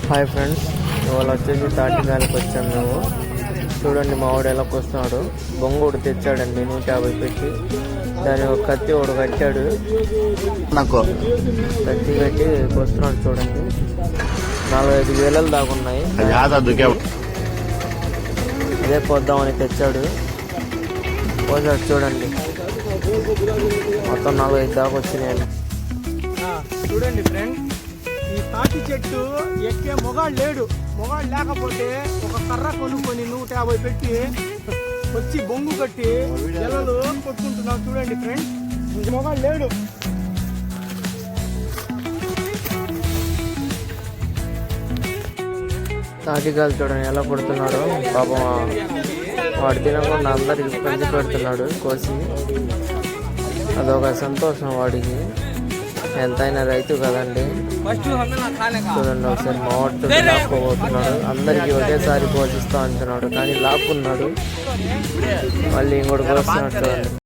Hi friends, ఇవాళ వచ్చేసి తాటికాయలకు వచ్చాం మేము. చూడండి మా వాడు ఎలా కోస్తున్నాడు. బొంగు ఒకటి తెచ్చాడండి 150 పెట్టి. దాని ఒక కత్తి ఒకటి కట్టాడు, నాకు కత్తి కట్టి కోస్తున్నాడు. చూడండి 45 వేలలు దాకా ఉన్నాయి. అదే కోద్దామని తెచ్చాడు, కోసాడు. చూడండి మొత్తం 45 దాకా వచ్చినాయి. చూడండి ఫ్రెండ్, ఈ తాటి చెట్టు ఎక్కే మొగాడు లేడు. మొగాడు లేకపోతే ఒక కర్ర కొనుక్కొని 150 పెట్టి వచ్చి బొంగు కట్టి జల్లలు కొట్టుకుంటున్నాం. చూడండి ఫ్రెండ్, మొగాడు లేడు. తాటికాయలు చూడండి ఎలా కొడుతున్నాడు. పాపం వాడు తినకుండా అందరికి పంచి పెడుతున్నాడు కోసి. అదొక సంతోషం వాడికి. ఎంతైనా రైతు కదండి. చూడండి ఒకసారి మా వాడితో లాక్కోబోతున్నాడు. అందరికి ఒకేసారి పోషిస్తా అంటున్నాడు, కానీ లాక్కున్నాడు. మళ్ళీ ఇంకోటి కోస్తున్నాడు. చూడండి.